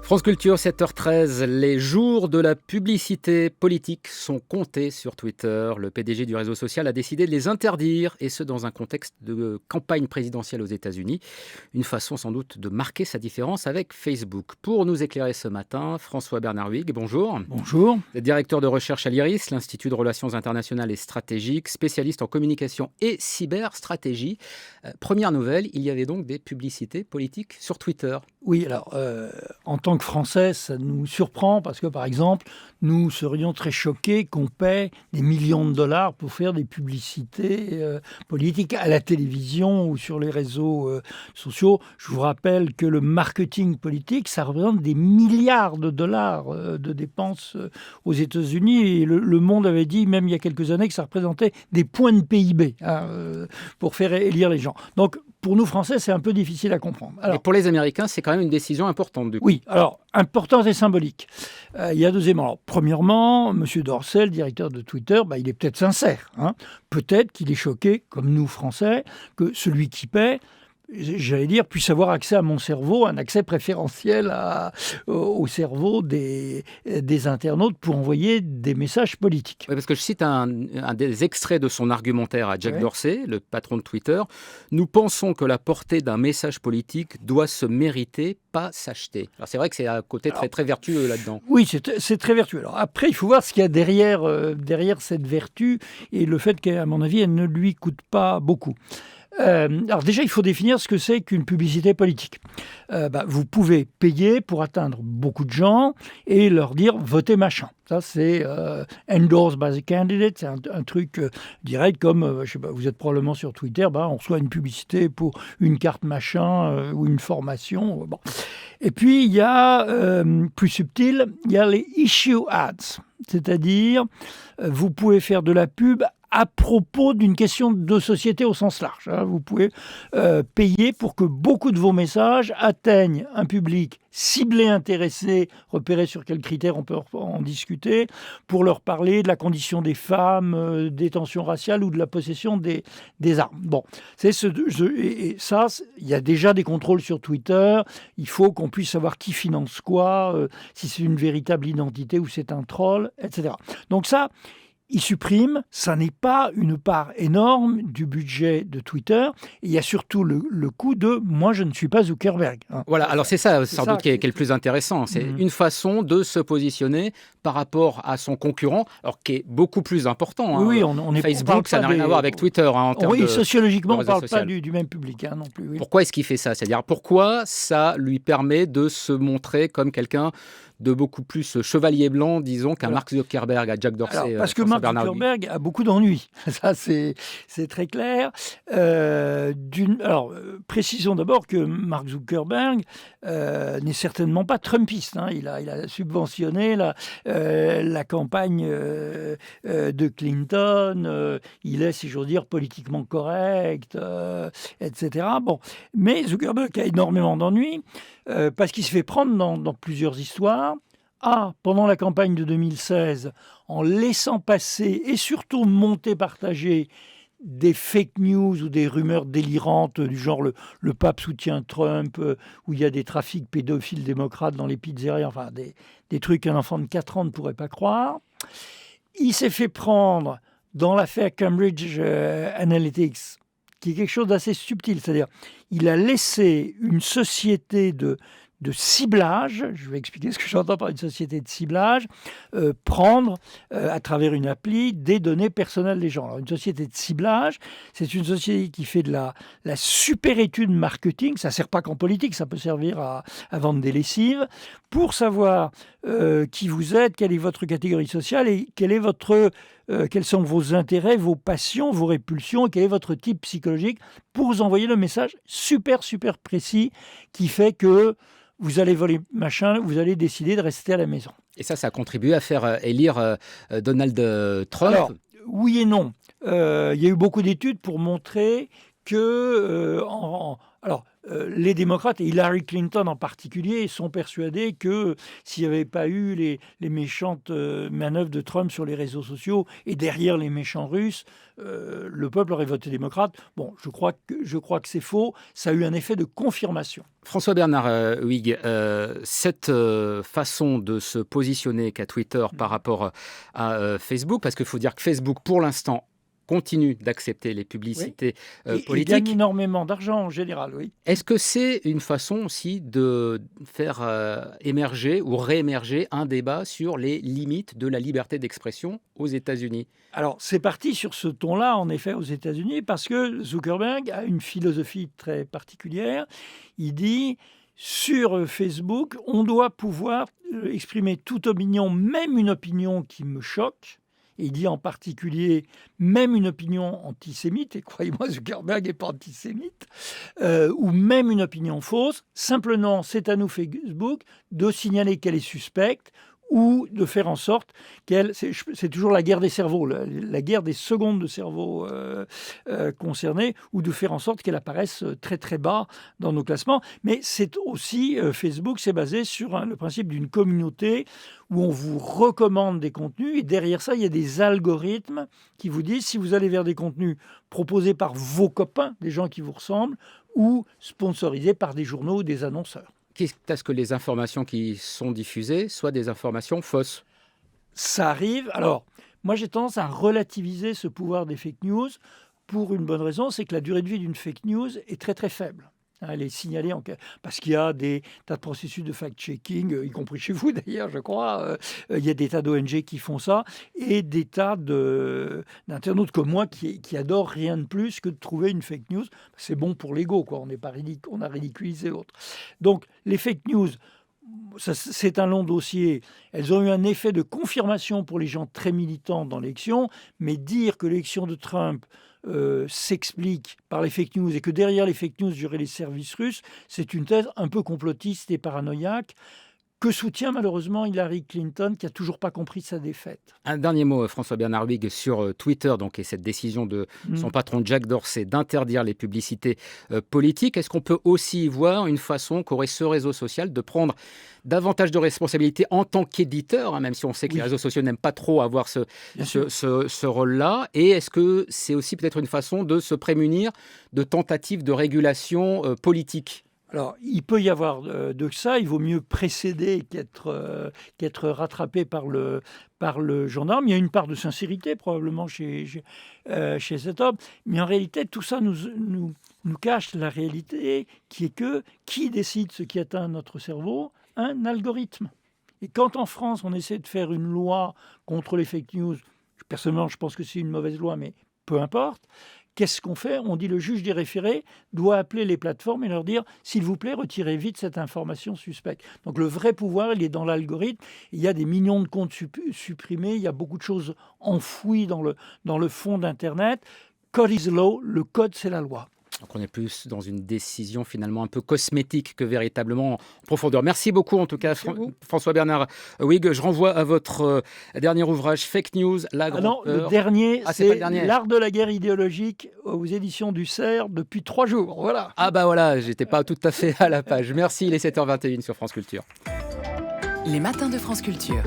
France Culture, 7h13, les jours de la publicité politique sont comptés sur Twitter. Le PDG du réseau social a décidé de les interdire, et ce dans un contexte de campagne présidentielle aux États-Unis. Une façon sans doute de marquer sa différence avec Facebook. Pour nous éclairer ce matin, François-Bernard Huyghe, bonjour. Bonjour. Vous êtes directeur de recherche à l'IRIS, l'Institut de Relations Internationales et Stratégiques, spécialiste en communication et cyberstratégie. Première nouvelle, il y avait donc des publicités politiques sur Twitter. Oui, alors, en tant que Français, ça nous surprend parce que, par exemple, nous serions très choqués qu'on paie des millions de dollars pour faire des publicités politiques à la télévision ou sur les réseaux sociaux. Je vous rappelle que le marketing politique, ça représente des milliards de dollars de dépenses aux États-Unis. Et le Monde avait dit, même il y a quelques années, que ça représentait des points de PIB pour faire élire les gens. Donc, pour nous, Français, c'est un peu difficile à comprendre. Alors, et pour les Américains, c'est quand même une décision importante, du coup. Oui, alors, importante et symbolique. Il y a deux éléments. Alors, premièrement, M. Dorsey, le directeur de Twitter, il est peut-être sincère. Peut-être qu'il est choqué, comme nous, Français, que celui qui paie, j'allais dire, puisse avoir accès à mon cerveau, un accès préférentiel au cerveau des internautes pour envoyer des messages politiques. Oui, parce que je cite un des extraits de son argumentaire à Jack Dorsey, le patron de Twitter. « Nous pensons que la portée d'un message politique doit se mériter, pas s'acheter. » Alors c'est vrai que c'est un côté très, très vertueux là-dedans. Oui, c'est très vertueux. Alors après, il faut voir ce qu'il y a derrière cette vertu et le fait qu'à mon avis, elle ne lui coûte pas beaucoup. Alors déjà, il faut définir ce que c'est qu'une publicité politique. Vous pouvez payer pour atteindre beaucoup de gens et leur dire « votez machin ». Ça, c'est endorsed by the candidate. C'est un truc direct comme, je sais pas, vous êtes probablement sur Twitter, on reçoit une publicité pour une carte machin ou une formation. Bon. Et puis, il y a, plus subtil, il y a les issue ads. C'est-à-dire, vous pouvez faire de la pub à propos d'une question de société au sens large. Vous pouvez payer pour que beaucoup de vos messages atteignent un public ciblé, intéressé, repéré sur quels critères on peut en discuter, pour leur parler de la condition des femmes, des tensions raciales ou de la possession des armes. Bon, et ça, il y a déjà des contrôles sur Twitter. Il faut qu'on puisse savoir qui finance quoi, si c'est une véritable identité ou c'est un troll, etc. Donc ça, il supprime, ça n'est pas une part énorme du budget de Twitter. Et il y a surtout le coût de « moi, je ne suis pas Zuckerberg ». Voilà, alors c'est ça sans doute qui est le plus intéressant. C'est une façon de se positionner par rapport à son concurrent, alors qui est beaucoup plus important. Oui, Facebook, ça n'a rien à voir avec Twitter. En termes sociologiquement, on ne parle pas du même public non plus. Oui. Pourquoi est-ce qu'il fait ça ? C'est-à-dire, pourquoi ça lui permet de se montrer comme quelqu'un de beaucoup plus chevalier blanc, disons, qu'un Mark Zuckerberg, à Jack Dorsey. Alors, parce que Mark Zuckerberg a beaucoup d'ennuis. Ça, c'est très clair. Précisons d'abord que Mark Zuckerberg n'est certainement pas trumpiste. Il a subventionné la campagne de Clinton. Il est, si j'ose dire, politiquement correct, etc. Bon. Mais Zuckerberg a énormément d'ennuis parce qu'il se fait prendre dans plusieurs histoires. Pendant la campagne de 2016, en laissant passer et surtout partager des fake news ou des rumeurs délirantes du genre le pape soutient Trump, où il y a des trafics pédophiles démocrates dans les pizzerias, enfin des trucs qu'un enfant de 4 ans ne pourrait pas croire. Il s'est fait prendre dans l'affaire Cambridge Analytics, qui est quelque chose d'assez subtil, c'est-à-dire il a laissé une société de ciblage, je vais expliquer ce que j'entends par une société de ciblage, prendre à travers une appli des données personnelles des gens. Alors une société de ciblage, c'est une société qui fait de la super étude marketing, ça ne sert pas qu'en politique, ça peut servir à vendre des lessives, pour savoir qui vous êtes, quelle est votre catégorie sociale et quels sont vos intérêts, vos passions, vos répulsions, et quel est votre type psychologique, pour vous envoyer le message super, super précis qui fait que vous allez voler machin, vous allez décider de rester à la maison. Et ça a contribué à faire élire Donald Trump. Alors, oui et non. Il y a eu beaucoup d'études pour montrer que... les démocrates, et Hillary Clinton en particulier, sont persuadés que s'il n'y avait pas eu les méchantes manœuvres de Trump sur les réseaux sociaux et derrière les méchants Russes, le peuple aurait voté démocrate. Bon, je crois que c'est faux. Ça a eu un effet de confirmation. François-Bernard Huyghe, cette façon de se positionner qu'a Twitter par rapport à Facebook, parce qu'il faut dire que Facebook, pour l'instant, continue d'accepter les publicités politiques. Il gagne énormément d'argent en général, oui. Est-ce que c'est une façon aussi de faire émerger ou réémerger un débat sur les limites de la liberté d'expression aux États-Unis ? Alors, c'est parti sur ce ton-là, en effet, aux États-Unis, parce que Zuckerberg a une philosophie très particulière. Il dit, sur Facebook, on doit pouvoir exprimer toute opinion, même une opinion qui me choque. Et il dit en particulier, même une opinion antisémite, et croyez-moi, Zuckerberg n'est pas antisémite, ou même une opinion fausse. Simplement, c'est à nous, Facebook, de signaler qu'elle est suspecte, ou de faire en sorte qu'elle... C'est toujours la guerre des cerveaux, la guerre des secondes de cerveau concernées, ou de faire en sorte qu'elle apparaisse très très bas dans nos classements. Mais c'est aussi, Facebook, c'est basé sur le principe d'une communauté où on vous recommande des contenus, et derrière ça, il y a des algorithmes qui vous disent si vous allez vers des contenus proposés par vos copains, des gens qui vous ressemblent, ou sponsorisés par des journaux ou des annonceurs. Quitte à ce que les informations qui sont diffusées soient des informations fausses. Ça arrive. Alors, moi, j'ai tendance à relativiser ce pouvoir des fake news pour une bonne raison, c'est que la durée de vie d'une fake news est très, très faible. Elle est signalée parce qu'il y a des tas de processus de fact-checking, y compris chez vous d'ailleurs, je crois. Il y a des tas d'ONG qui font ça et des tas d'internautes comme moi qui adorent rien de plus que de trouver une fake news. C'est bon pour l'ego, quoi. On a ridiculisé l'autre. Donc, les fake news, c'est un long dossier. Elles ont eu un effet de confirmation pour les gens très militants dans l'élection, mais dire que l'élection de Trump s'explique par les fake news et que derrière les fake news, il y aurait les services russes, c'est une thèse un peu complotiste et paranoïaque que soutient malheureusement Hillary Clinton, qui n'a toujours pas compris sa défaite. Un dernier mot, François-Bernard Huyghe, sur Twitter, donc, et cette décision de son patron Jack Dorsey d'interdire les publicités politiques. Est-ce qu'on peut aussi voir une façon qu'aurait ce réseau social de prendre davantage de responsabilités en tant qu'éditeur, même si on sait que les réseaux sociaux n'aiment pas trop avoir ce rôle-là. Et est-ce que c'est aussi peut-être une façon de se prémunir de tentatives de régulation politique ? Alors, il peut y avoir de ça. Il vaut mieux précéder qu'être rattrapé par le gendarme. Il y a une part de sincérité probablement chez cet homme. Mais en réalité, tout ça nous cache la réalité qui est que qui décide ce qui atteint notre cerveau ? Un algorithme. Et quand en France, on essaie de faire une loi contre les fake news, personnellement, je pense que c'est une mauvaise loi, mais peu importe. Qu'est-ce qu'on fait ? On dit le juge des référés doit appeler les plateformes et leur dire « s'il vous plaît, retirez vite cette information suspecte ». Donc le vrai pouvoir, il est dans l'algorithme. Il y a des millions de comptes supprimés, il y a beaucoup de choses enfouies dans le fond d'Internet. Code is law, le code c'est la loi. Donc on est plus dans une décision finalement un peu cosmétique que véritablement en profondeur. Merci beaucoup en tout cas François-Bernard Huyghe. Je renvoie à votre dernier ouvrage Fake News, la grande peur. Le dernier, c'est L'art de la guerre idéologique aux éditions du CERF depuis 3 jours. Voilà. Ah bah voilà, j'étais pas tout à fait à la page. Merci, il est 7h21 sur France Culture. Les matins de France Culture.